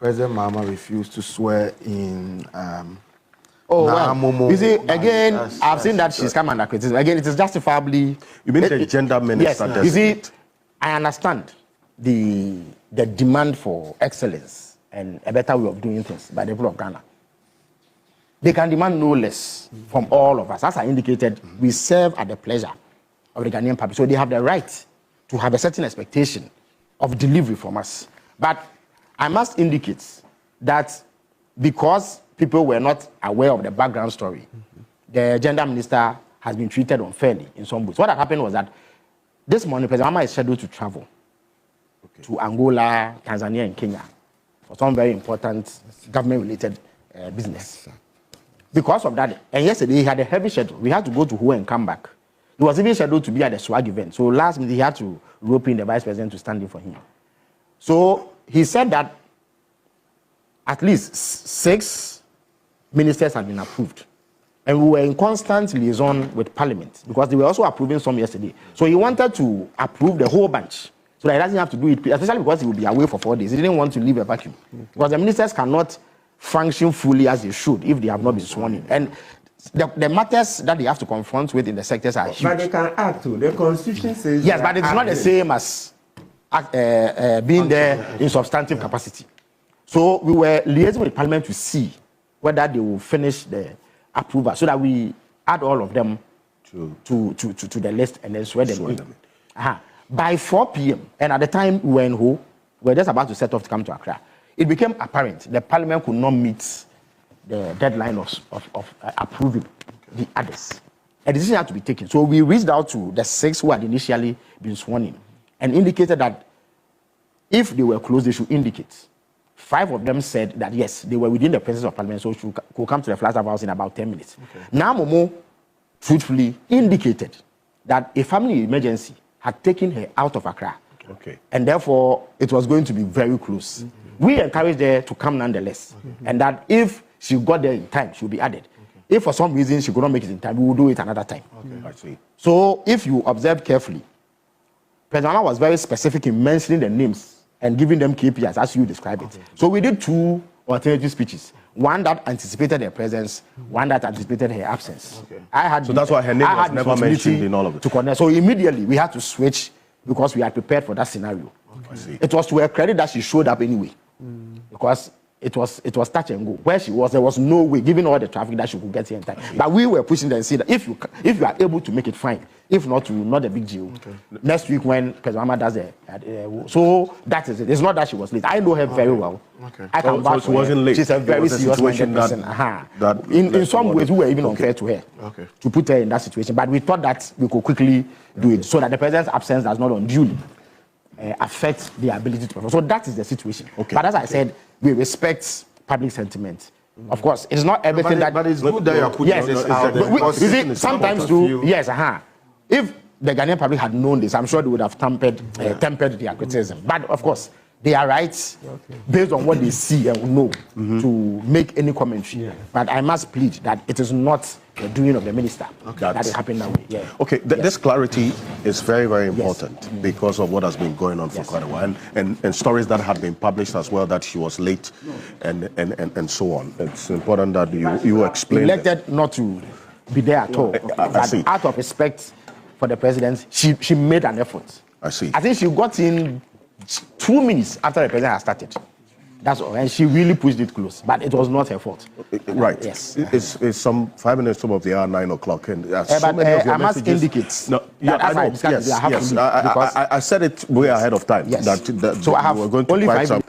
President Mahama refused to swear in. Oh, well, you see, again, I've seen that she's come under criticism. Again, it is justifiably. You mean the gender minister? Yes, you see, I understand the demand for excellence and a better way of doing things by the people of Ghana. They can demand no less from all of us. As I indicated, we serve at the pleasure of the Ghanaian public. So they have the right to have a certain expectation of delivery from us. But I must indicate that because people were not aware of the background story, the gender minister has been treated unfairly in some ways. What had happened was that this morning, President Mahama is scheduled to travel to Angola, Tanzania, and Kenya for some very important government-related business. Because of that, and yesterday he had a heavy schedule. We had to go to Hua and come back. He was even scheduled to be at the swag event. So last minute he had to rope in the vice president to stand in for him. So he said that at least 6 ministers had been approved. And we were in constant liaison with Parliament because they were also approving some yesterday. So he wanted to approve the whole bunch so that he doesn't have to do it, especially because he will be away for 4 days. He didn't want to leave a vacuum. Because the ministers cannot function fully as they should if they have not been sworn in. And the matters that they have to confront with in the sectors are huge. But they can act too. The Constitution says... Yes, but it's not the same as being there in substantive capacity. So we were liaising with Parliament to see whether they will finish the approval so that we add all of them to the list and then swear them in. By 4 p.m., and at the time we were in Ho, we were just about to set off to come to Accra, it became apparent the Parliament could not meet the deadline of approving the others. A decision had to be taken. So we reached out to the 6 who had initially been sworn in and indicated that if they were close, they should indicate. 5 of them said that yes, they were within the presence of Parliament, so could come to the Flagstaff House in about 10 minutes. Now Momo truthfully indicated that a family emergency had taken her out of Accra. And therefore, it was going to be very close. We encouraged her to come nonetheless. And that if she got there in time, she would be added. If for some reason she could not make it in time, we will do it another time. I see. So if you observe carefully, President Mahama was very specific in mentioning the names and giving them KPIs as you describe it. So we did 2 alternative speeches. One that anticipated her presence, one that anticipated her absence. So that's why her name was never mentioned in all of it. To connect. So immediately we had to switch because we had prepared for that scenario. It was to her credit that she showed up anyway. Because it was touch and go. Where she was, there was no way, given all the traffic, that she could get here in time. But we were pushing them and saying that if you are able to make it, fine. If not, not a big deal. Next week when President Mahama does it, so that is it. It's not that she was late. I know her very well. I can vouch she wasn't late. She's a very serious person. In some ways, we were even unfair to her to put her in that situation. But we thought that we could quickly do it so that the president's absence does not unduly affect the ability to perform. So that is the situation. But as I said, we respect public sentiment. Of course, it's not everything but it's good that you are putting this out there. You see, sometimes too, yes, if the Ghanaian public had known this, I'm sure they would have tempered their criticism. But of course, they are right based on what they see and know to make any commentary. But I must plead that it is not the doing of the minister that it happened that way. This clarity is very, very important because of what has been going on for quite a while, and stories that had been published as well that she was late and so on. It's important that you explain. Elected not to be there at all. But out of respect for the president, she made an effort. I see. I think she got in 2 minutes after the president had started. That's all. And she really pushed it close. But it was not her fault. Right. Yes. It's some 5 minutes top of the hour, 9 o'clock. And I must indicate. No, I said it way ahead of time. Yes. That so I have we're going to only 5 minutes.